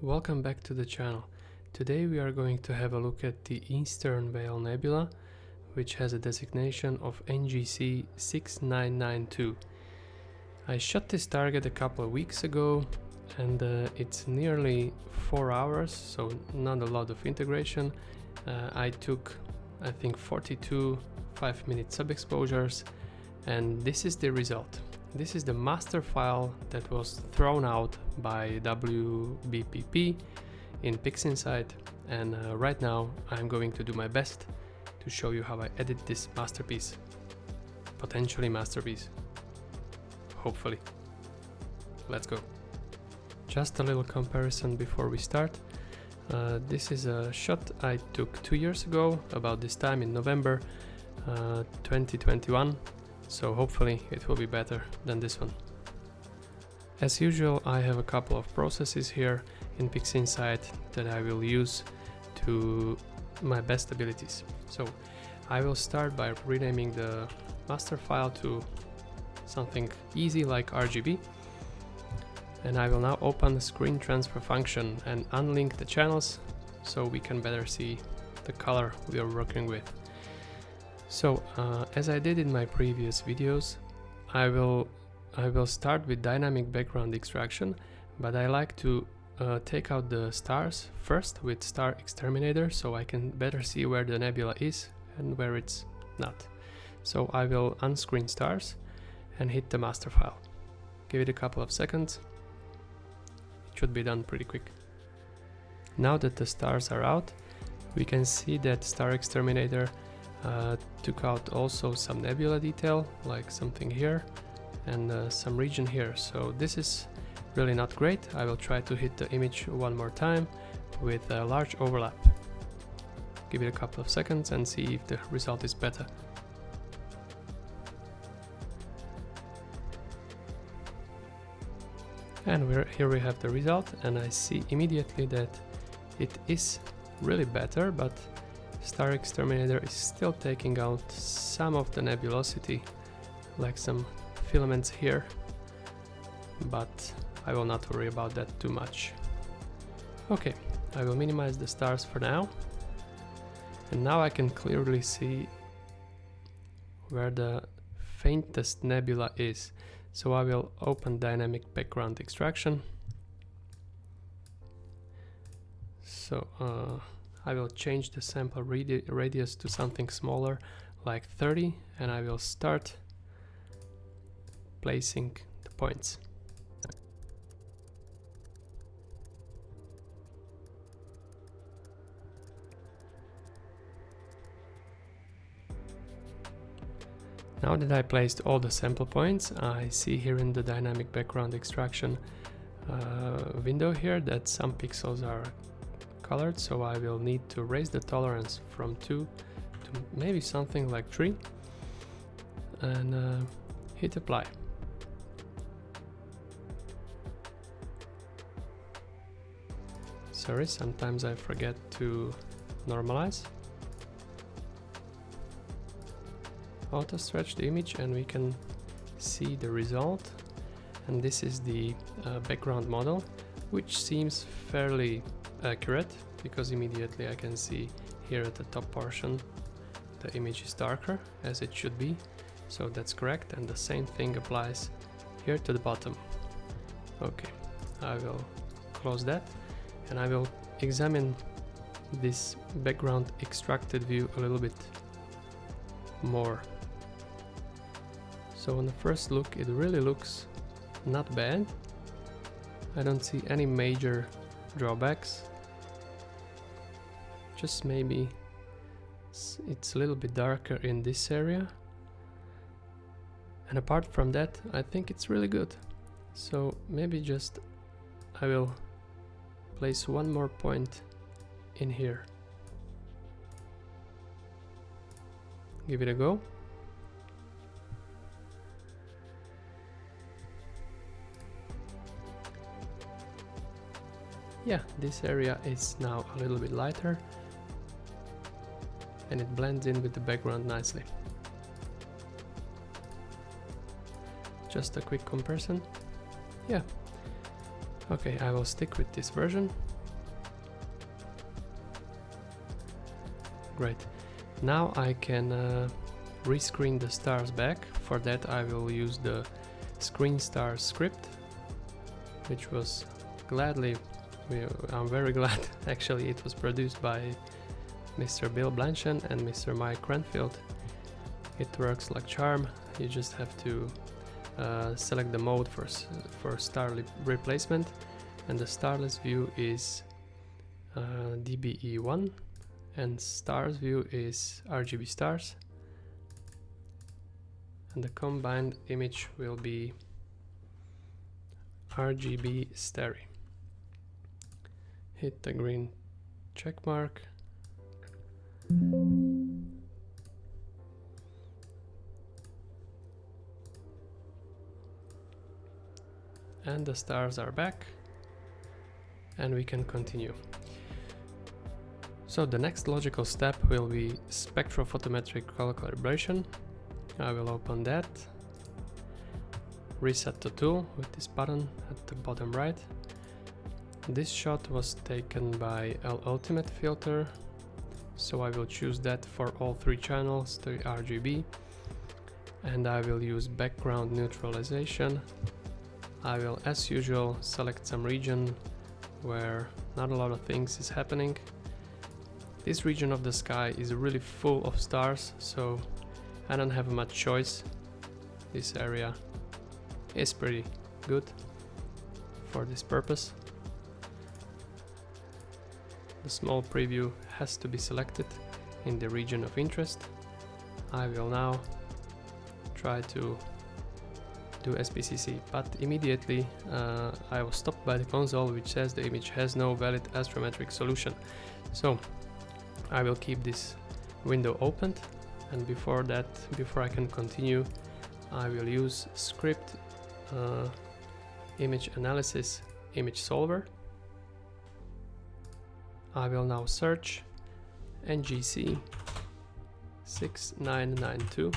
Welcome back to the channel. Today we are going to have a look at the Eastern Veil Nebula, which has a designation of NGC 6992. I shot this target a couple of weeks ago and it's nearly 4 hours, so not a lot of integration. I took, I think, 42 5-minute sub-exposures, and this is the result. This is the master file that was thrown out by WBPP in PixInsight, and right now I'm going to do my best to show you how I edit this masterpiece. Potentially masterpiece. Hopefully. Let's go. Just a little comparison before we start. This is a shot I took 2 years ago, about this time in November 2021. So hopefully it will be better than this one. As usual, I have a couple of processes here in PixInsight that I will use to my best abilities. So I will start by renaming the master file to something easy like RGB. And I will now open the ScreenTransferFunction and unlink the channels so we can better see the color we are working with. So, as I did in my previous videos, I will start with dynamic background extraction, but I like to take out the stars first with StarXTerminator so I can better see where the nebula is and where it's not. So I will unscreen stars and hit the master file. Give it a couple of seconds. It should be done pretty quick. Now that the stars are out, we can see that StarXTerminator took out also some nebula detail, like something here and some region here. So this is really not great. I will try to hit the image one more time with a large overlap. Give it a couple of seconds and see if the result is better. And here we have the result, and I see immediately that it is really better, but StarXTerminator is still taking out some of the nebulosity, like some filaments here, but I will not worry about that too much. Okay, I will minimize the stars for now, and now I can clearly see where the faintest nebula is. So I will open dynamic background extraction. So I will change the sample radius to something smaller, like 30, and I will start placing the points. Now that I placed all the sample points, I see here in the dynamic background extraction window here that some pixels are colored, so I will need to raise the tolerance from 2 to maybe something like 3 and hit apply. Sorry, sometimes I forget to normalize. Auto stretch the image and we can see the result, and this is the background model, which seems fairly accurate because immediately I can see here at the top portion the image is darker, as it should be, so that's correct, and the same thing applies here to the bottom. Okay, I will close that and I will examine this background extracted view a little bit more. So on the first look it really looks not bad. I don't see any major drawbacks. Just maybe it's a little bit darker in this area, and apart from that I think it's really good. So maybe just I will place one more point in here. Give it a go. Yeah, this area is now a little bit lighter and it blends in with the background nicely. Just a quick comparison. Yeah, Okay, I will stick with this version. Great. Now I can rescreen the stars back. For that I will use the Screen Stars script, which was I'm very glad actually it was produced by Mr. Bill Blanchon and Mr. Mike Cranfield. It works like charm. You just have to select the mode for star replacement, and the starless view is DBE1 and stars view is RGB stars, and the combined image will be RGB starry. Hit the green check mark. And the stars are back, and we can continue. So the next logical step will be SpectroPhotometricColorCalibration. I will open that, reset the tool with this button at the bottom right. This shot was taken by Ultimate filter, so I will choose that for all three channels, the RGB, and I will use background neutralization. I will, as usual, select some region where not a lot of things is happening. This region of the sky is really full of stars, so I don't have much choice. This area is pretty good for this purpose. The small preview has to be selected in the region of interest. I will now try to do SPCC, but immediately I was stopped by the console, which says the image has no valid astrometric solution. So I will keep this window opened, and before I can continue, I will use script image analysis ImageSolver. I will now search NGC 6992,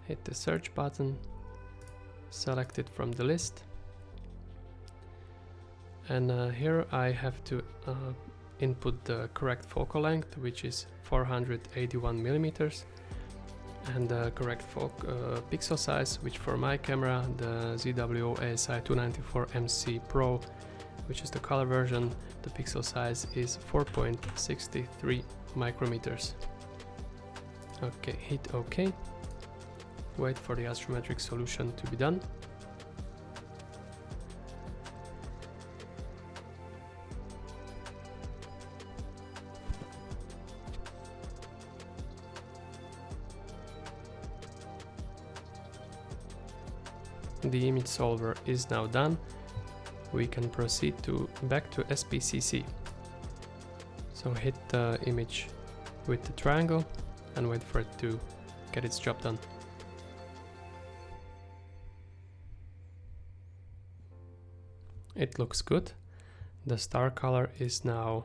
hit the search button, select it from the list, and here I have to input the correct focal length, which is 481 millimeters, and the correct pixel size, which for my camera, the ZWO ASI 294MC Pro, which is the color version, the pixel size is 4.63 micrometers. Okay, hit OK. Wait for the astrometric solution to be done. The ImageSolver is now done. We can proceed back to SPCC. So hit the image with the triangle and wait for it to get its job done. It looks good. The star color is now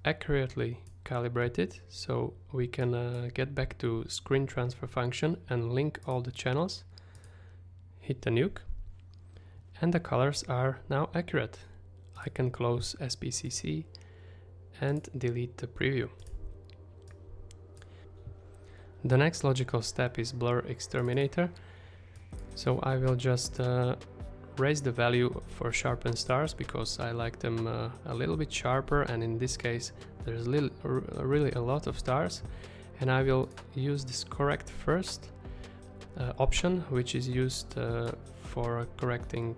accurately calibrated, so we can get back to ScreenTransferFunction and link all the channels. Hit the nuke, and the colors are now accurate. I can close SPCC and delete the preview. The next logical step is BlurXTerminator. So I will just raise the value for sharpened stars because I like them a little bit sharper, and in this case there's really a lot of stars, and I will use this correct first option, which is used for correcting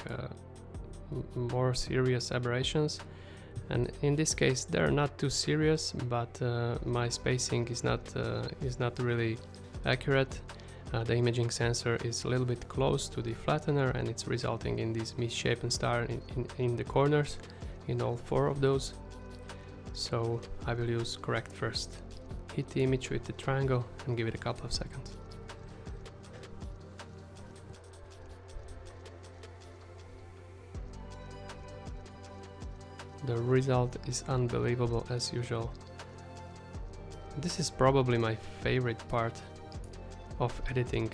more serious aberrations, and in this case they're not too serious, but my spacing is not really accurate. The imaging sensor is a little bit close to the flattener, and it's resulting in this misshapen star in the corners, in all four of those. So I will use correct first. Hit the image with the triangle and give it a couple of seconds. The result is unbelievable as usual. This is probably my favorite part of editing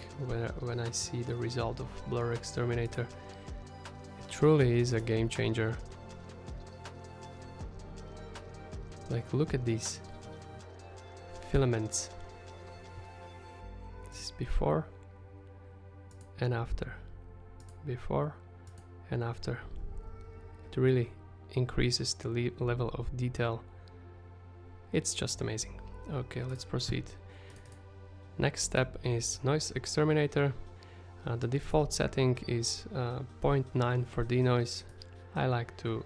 when I see the result of BlurXTerminator. It truly is a game changer. Like, look at these filaments. This is before and after. Before and after. It really increases the level of detail. It's just amazing. Okay, let's proceed. Next step is NoiseXTerminator. The default setting is 0.9 for denoise. I like to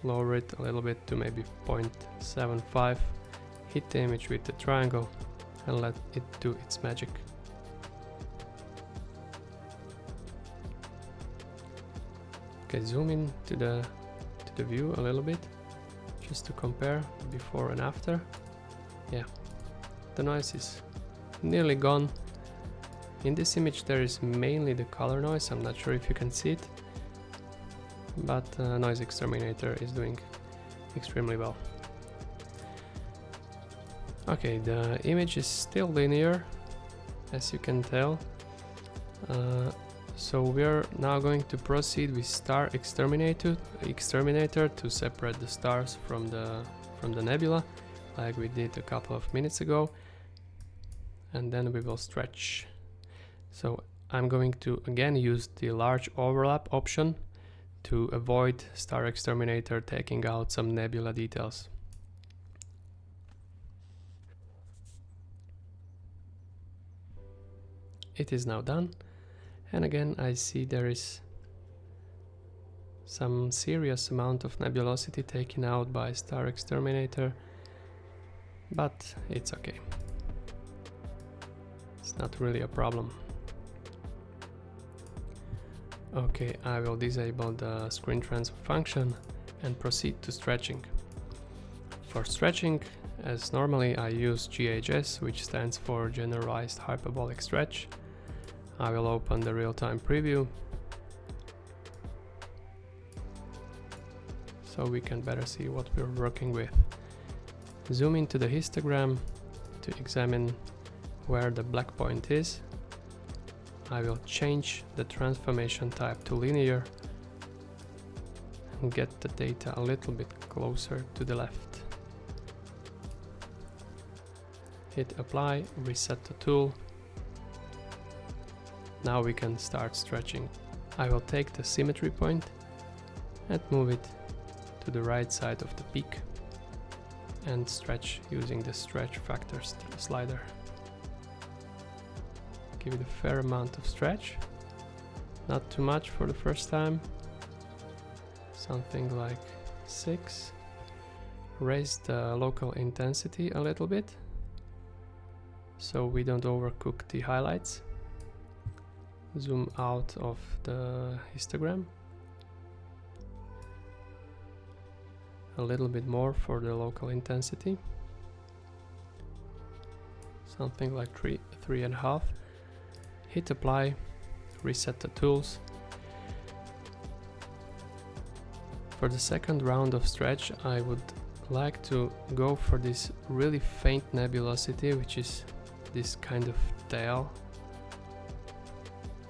lower it a little bit to maybe 0.75. Hit the image with the triangle and let it do its magic. Okay, zoom in to the view a little bit, just to compare before and after. Yeah, the noise is nearly gone. In this image there is mainly the color noise. I'm not sure if you can see it, but NoiseXTerminator is doing extremely well. Okay, the image is still linear, as you can tell. So we're now going to proceed with StarXTerminator to separate the stars from the nebula, like we did a couple of minutes ago, and then we will stretch. So I'm going to again use the large overlap option to avoid StarXTerminator taking out some nebula details. It is now done. And again, I see there is some serious amount of nebulosity taken out by StarXTerminator, but it's okay. It's not really a problem. Okay, I will disable the ScreenTransferFunction and proceed to stretching. For stretching, as normally, I use GHS, which stands for GeneralisedHyperbolicStretch. I will open the real-time preview so we can better see what we're working with. Zoom into the histogram to examine where the black point is. I will change the transformation type to linear and get the data a little bit closer to the left. Hit apply, reset the tool. Now we can start stretching. I will take the symmetry point and move it to the right side of the peak and stretch using the stretch factor slider. Give it a fair amount of stretch, not too much for the first time, something like 6. Raise the local intensity a little bit so we don't overcook the highlights. Zoom out of the histogram. A little bit more for the local intensity. Something like 3.5. Hit apply, reset the tools. For the second round of stretch, I would like to go for this really faint nebulosity, which is this kind of tail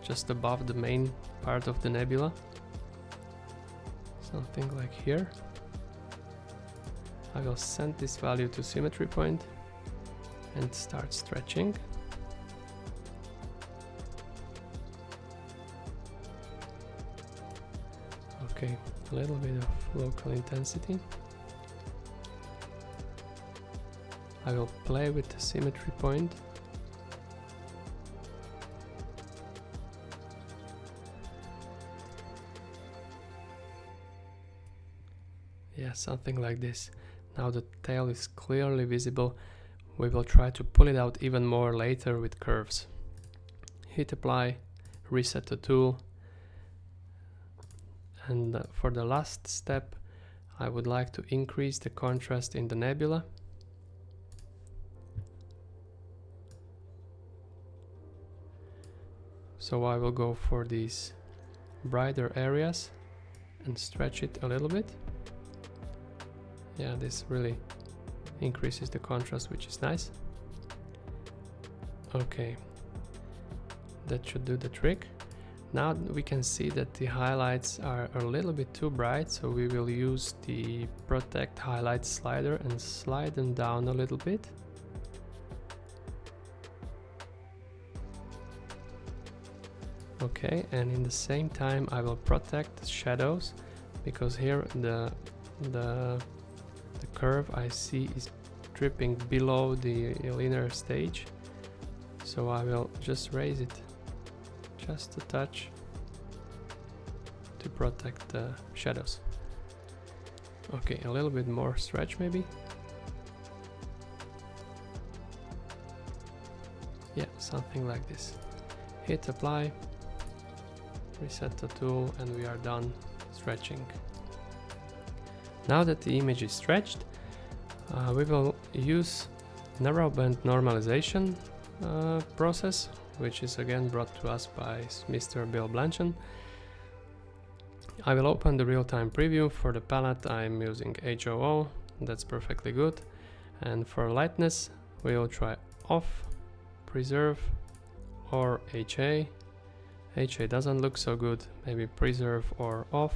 just above the main part of the nebula, something like here. I will send this value to symmetry point and start stretching. Okay, a little bit of local intensity. I will play with the symmetry point. Yeah, something like this. Now the tail is clearly visible. We will try to pull it out even more later with curves. Hit apply, reset the tool. And for the last step, I would like to increase the contrast in the nebula. So I will go for these brighter areas and stretch it a little bit. Yeah, this really increases the contrast, which is nice. Okay, that should do the trick. Now we can see that the highlights are a little bit too bright, so we will use the Protect Highlights slider and slide them down a little bit. Okay, and in the same time I will protect the shadows, because here the curve I see is dripping below the linear stage, so I will just raise it just a touch to protect the shadows. Okay, a little bit more stretch maybe. Yeah, something like this. Hit apply, reset the tool, and we are done stretching. Now that the image is stretched, we will use NarrowbandNormalization process, which is again brought to us by Mr. Bill Blanchon. I will open the real-time preview. For the palette I'm using ZWO, that's perfectly good. And for lightness we will try off, preserve, or HA. HA doesn't look so good, maybe preserve or off.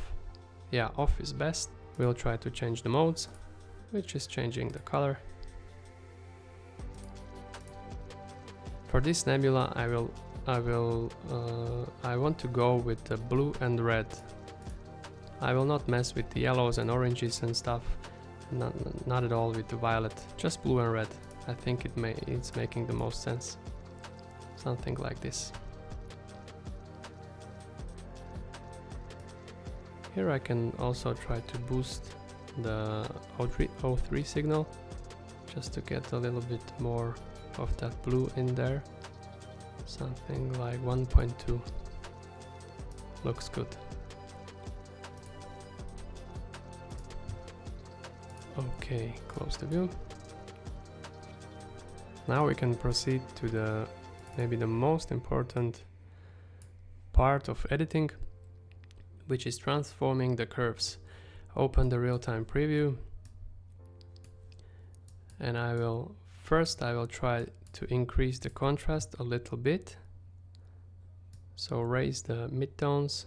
Yeah, off is best. We'll try to change the modes, which is changing the color. For this nebula I want to go with the blue and red. I will not mess with the yellows and oranges and stuff, not at all with the violet, just blue and red. I think it's making the most sense. Something like this. Here I can also try to boost the O3 signal, just to get a little bit more of that blue in there. Something like 1.2 looks good. Okay, close the view. Now we can proceed to maybe the most important part of editing, which is transforming the curves. Open the real-time preview, and I will try to increase the contrast a little bit. So raise the midtones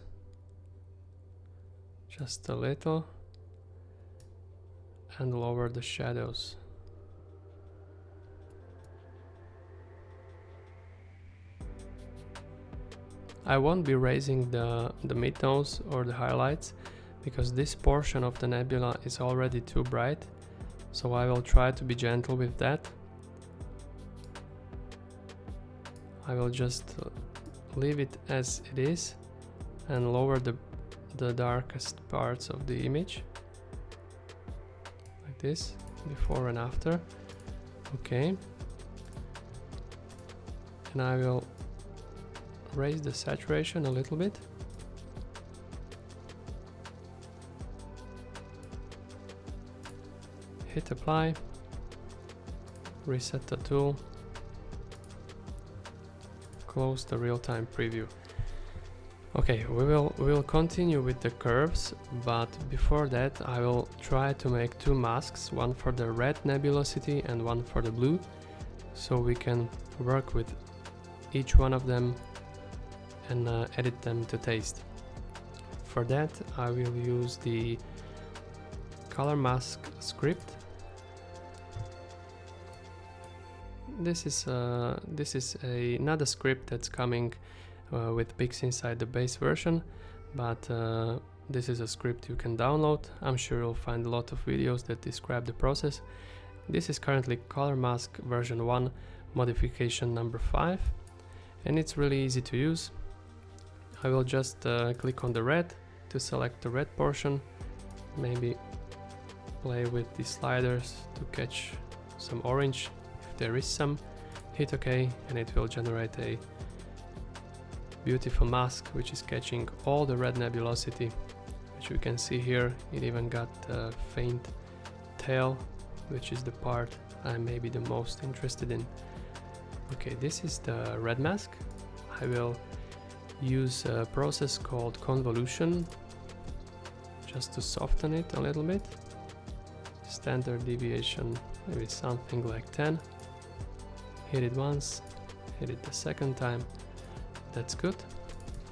just a little and lower the shadows. I won't be raising the midtones or the highlights, because this portion of the nebula is already too bright, so I will try to be gentle with that. I will just leave it as it is and lower the darkest parts of the image, like this, before and after. Okay, and I will raise the saturation a little bit. Hit apply, reset the tool, close the real-time preview. Okay, we will continue with the curves, but before that I will try to make two masks, one for the red nebulosity and one for the blue, so we can work with each one of them and edit them to taste. For that I will use the ColorMask script. This is another script that's coming with PixInsight, the base version, but this is a script you can download. I'm sure you'll find a lot of videos that describe the process. This is currently ColorMask version 1, modification number 5, and it's really easy to use. I will just click on the red to select the red portion, maybe play with the sliders to catch some orange if there is some, hit OK, and it will generate a beautiful mask which is catching all the red nebulosity, which you can see here. It even got a faint tail, which is the part I'm maybe the most interested in. Okay, this is the red mask. I will use a process called convolution just to soften it a little bit. Standard deviation, maybe something like 10. Hit it once, hit it the second time. That's good.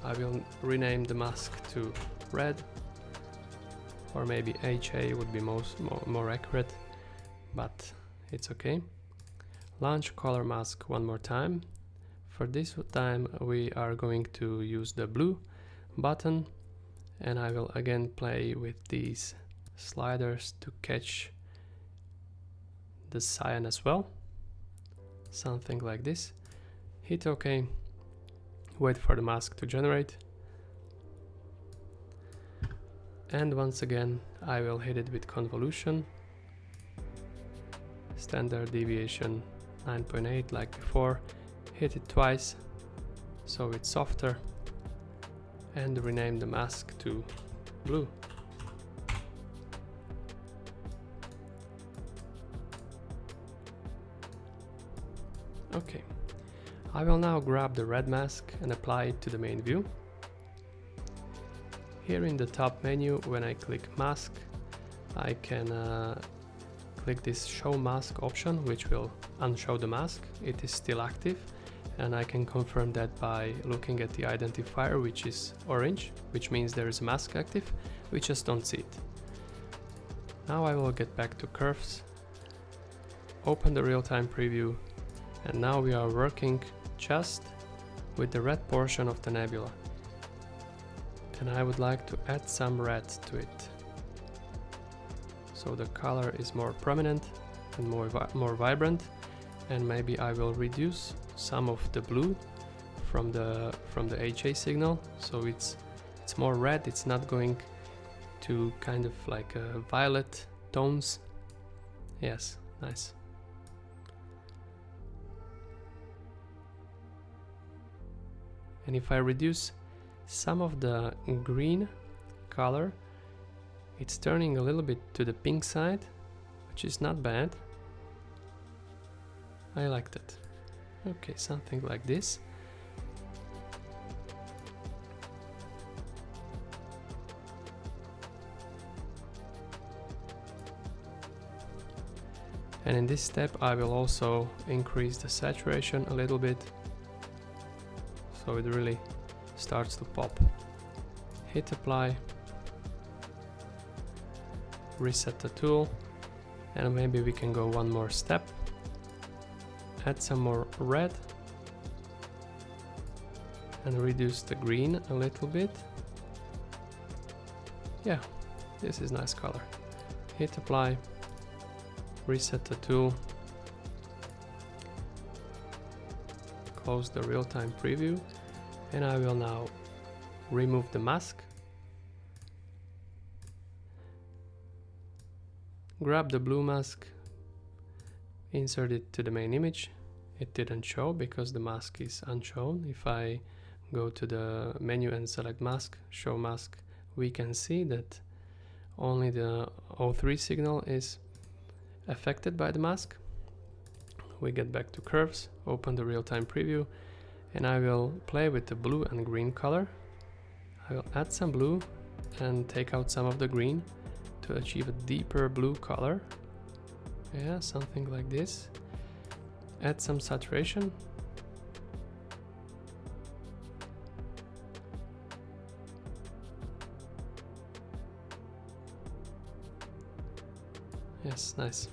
I will rename the mask to red, or maybe HA would be more accurate, but it's okay. Launch ColorMask one more time. For this time we are going to use the blue button, and I will again play with these sliders to catch the cyan as well, something like this. Hit OK, wait for the mask to generate, and once again I will hit it with convolution, standard deviation 9.8 like before, hit it twice so it's softer, and rename the mask to blue. Okay, I will now grab the red mask and apply it to the main view. Here in the top menu, when I click mask, I can click this show mask option, which will unshow the mask. It is still active, and I can confirm that by looking at the identifier, which is orange, which means there is a mask active. We just don't see it. Now I will get back to curves, open the real-time preview, and now we are working just with the red portion of the nebula. And I would like to add some red to it, so the color is more prominent and more vibrant. And maybe I will reduce some of the blue from the HA signal, so it's more red. It's not going to kind of like violet tones. Yes, nice. And if I reduce some of the green color, it's turning a little bit to the pink side, which is not bad. I like that. Okay, something like this. And in this step I will also increase the saturation a little bit, so it really starts to pop. Hit apply, reset the tool, and maybe we can go one more step. Add some more red and reduce the green a little bit. Yeah, this is nice color. Hit apply, reset the tool, close the real-time preview, and I will now remove the mask, grab the blue mask, insert it to the main image. It didn't show because the mask is unshown. If I go to the menu and select mask, show mask, we can see that only the O3 signal is affected by the mask. We get back to curves, open the real-time preview, and I will play with the blue and green color. I will add some blue and take out some of the green to achieve a deeper blue color. Yeah, something like this. Add some saturation. Yes, nice.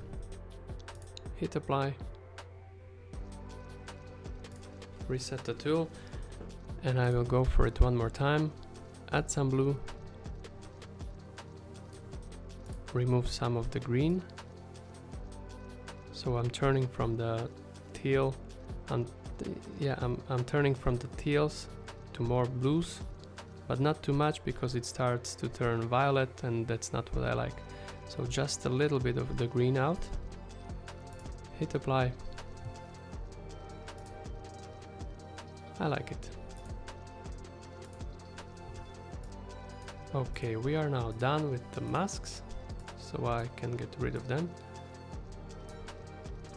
Hit apply. Reset the tool, and I will go for it one more time. Add some blue. Remove some of the green. So I'm turning from the teal, I'm turning from the teals to more blues, but not too much because it starts to turn violet, and that's not what I like. So just a little bit of the green out. Hit apply. I like it. Okay, we are now done with the masks, so I can get rid of them.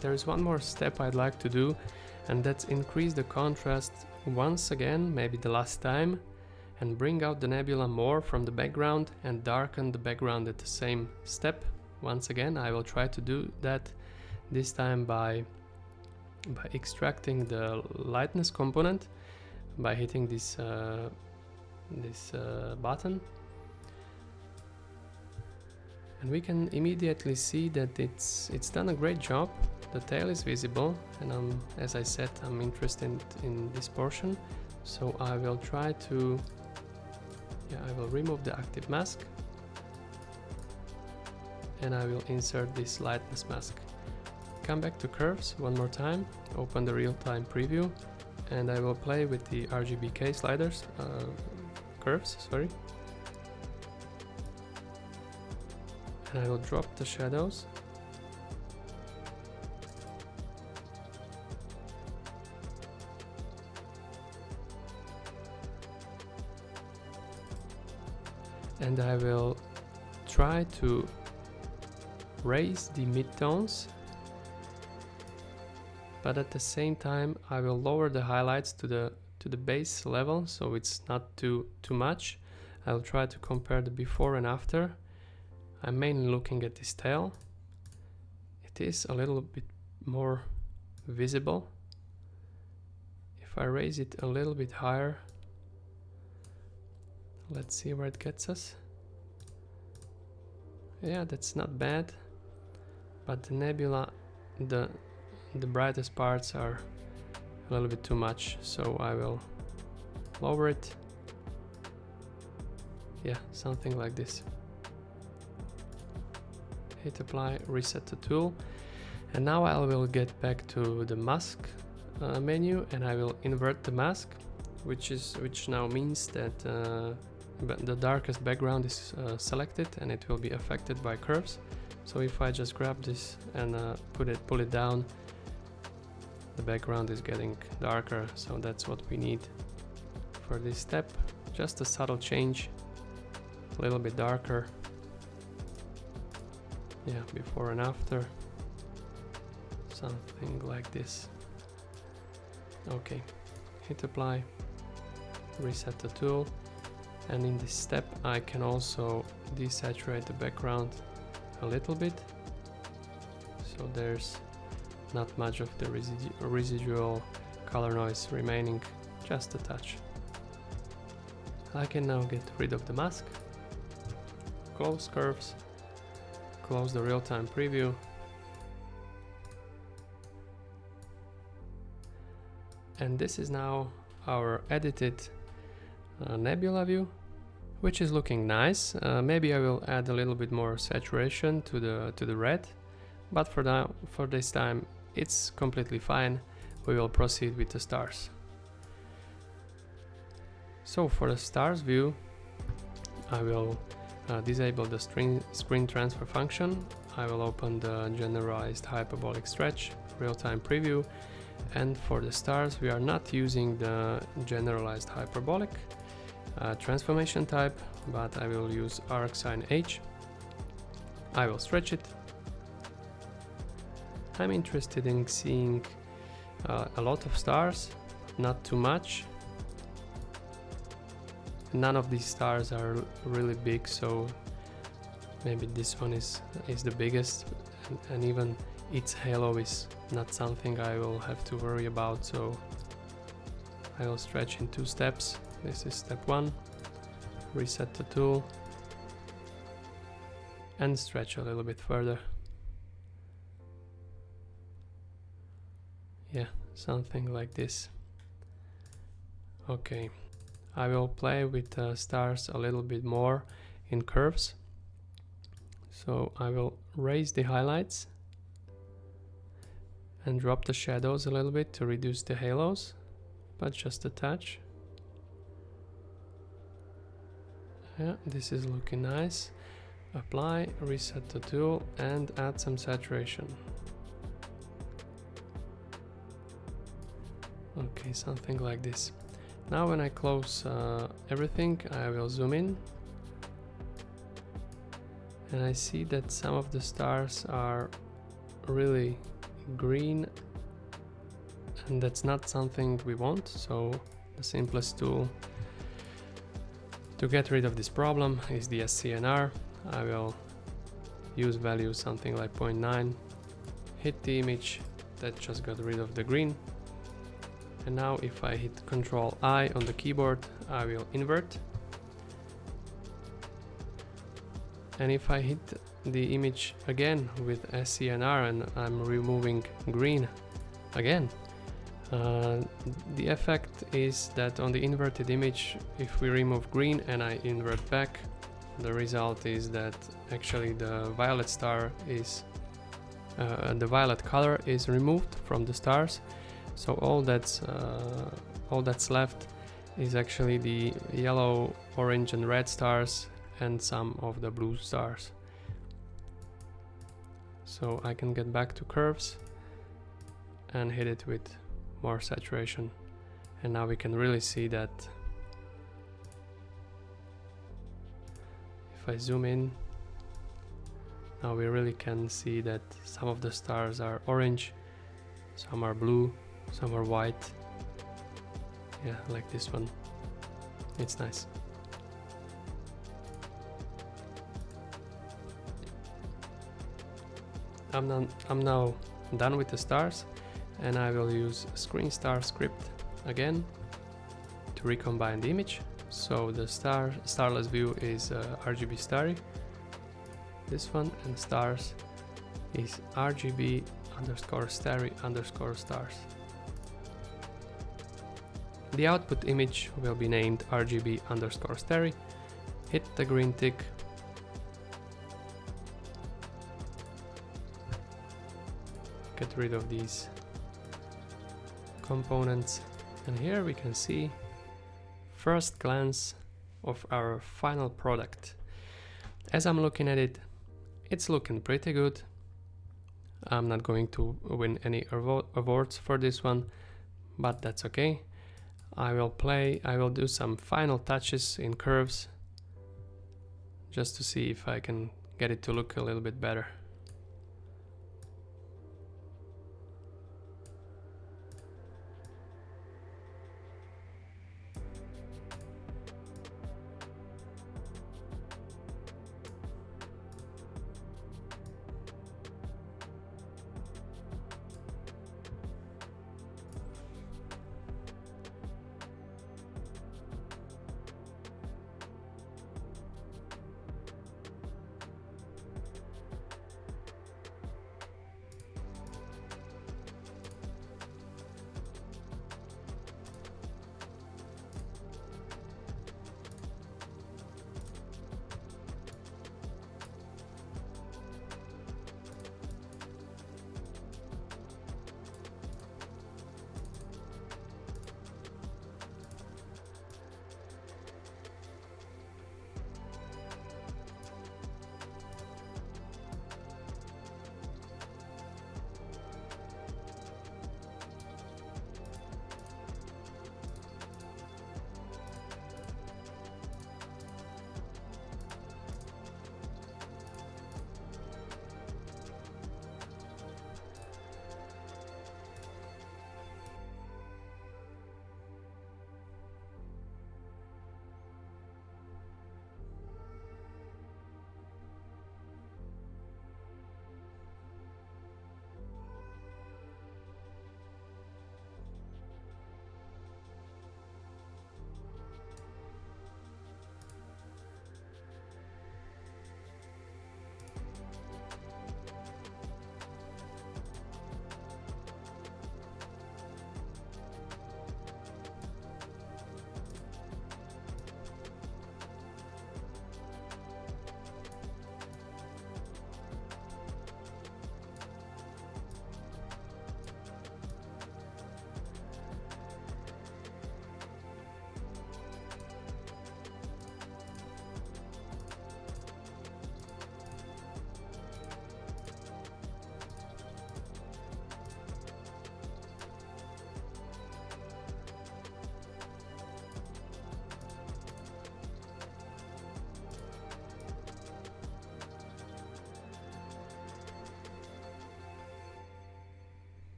There is one more step I'd like to do, and that's increase the contrast once again, maybe the last time, and bring out the nebula more from the background and darken the background at the same step. Once again, I will try to do that this time by extracting the lightness component, by hitting this button, and we can immediately see that it's done a great job. The tail is visible, and as I said, I'm interested in this portion, so I will try to, I will remove the active mask, and I will insert this lightness mask. Come back to curves one more time, open the real-time preview, and I will play with the RGBK sliders, curves, sorry. And I will drop the shadows. And I will try to raise the midtones, but at the same time I will lower the highlights to the base level, so it's not too much. I'll try to compare the before and after. I'm mainly looking at this tail. It is a little bit more visible. If I raise it a little bit higher, let's see where it gets us. Yeah, that's not bad, but the nebula, the brightest parts are a little bit too much, so I will lower it. Yeah, something like this. Hit apply, reset the tool, and now I will get back to the mask menu, and I will invert the mask, which now means that the darkest background is selected and it will be affected by curves. So if I just grab this and pull it down, the background is getting darker, so that's what we need for this step. Just a subtle change, a little bit darker. Yeah, before and after, something like this. Okay, hit apply, reset the tool, and in this step I can also desaturate the background a little bit, so there's not much of the residual color noise remaining, just a touch. I can now get rid of the mask, close curves, close the real-time preview, and this is now our edited nebula view, which is looking nice. Maybe I will add a little bit more saturation to the red, but for this time it's completely fine. We will proceed with the stars. So for the stars view, I will disable the screen transfer function. I will open the GeneralisedHyperbolicStretch real-time preview, and for the stars we are not using the generalized hyperbolic transformation type, but I will use arcsine H. I will stretch it. I'm interested in seeing a lot of stars, not too much. None of these stars are really big, so maybe this one is the biggest, and even its halo is not something I will have to worry about, so I will stretch in 2 steps. This is step 1, reset the tool, and stretch a little bit further. Yeah, something like this. Okay, I will play with stars a little bit more in curves. So I will raise the highlights and drop the shadows a little bit to reduce the halos, but just a touch. Yeah, this is looking nice. Apply, reset the tool, and add some saturation. Okay, something like this. Now when I close everything, I will zoom in, and I see that some of the stars are really green, and that's not something we want. So the simplest tool to get rid of this problem is the SCNR. I will use value something like 0.9, hit the image that just got rid of the green. And now if I hit Ctrl I on the keyboard, I will invert. And if I hit the image again with SCNR and I'm removing green again, the effect is that on the inverted image, if we remove green and I invert back, the result is that actually the violet star is the violet color is removed from the stars. So all that's left is actually the yellow, orange and red stars and some of the blue stars. So I can get back to curves and hit it with more saturation, and now we can really see that. If I zoom in, now we really can see that some of the stars are orange, some are blue, some are white. Yeah, like this one. It's nice. I'm now done with the stars, and I will use Screen Star script again to recombine the image. So the starless view is RGB starry, this one, and stars is RGB underscore starry underscore stars. The output image will be named RGB underscore starry. Hit the green tick. Get rid of these components, and here we can see first glance of our final product. As I'm looking at it, it's looking pretty good. I'm not going to win any awards for this one, but that's okay. I will do some final touches in curves just to see if I can get it to look a little bit better.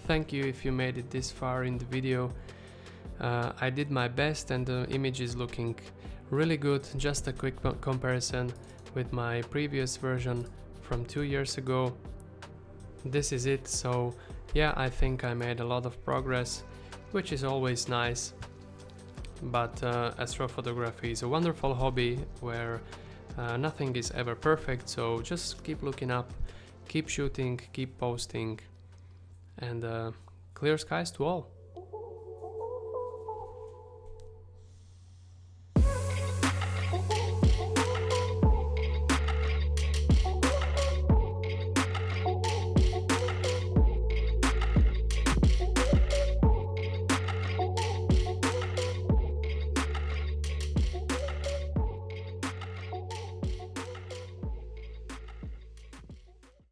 thank you if you made it this far in the video. I did my best and the image is looking really good. Just a quick comparison with my previous version from 2 years ago. This is it. So yeah, I think I made a lot of progress, which is always nice. But astrophotography is a wonderful hobby where nothing is ever perfect, so just keep looking up, keep shooting, keep posting, and clear skies to all.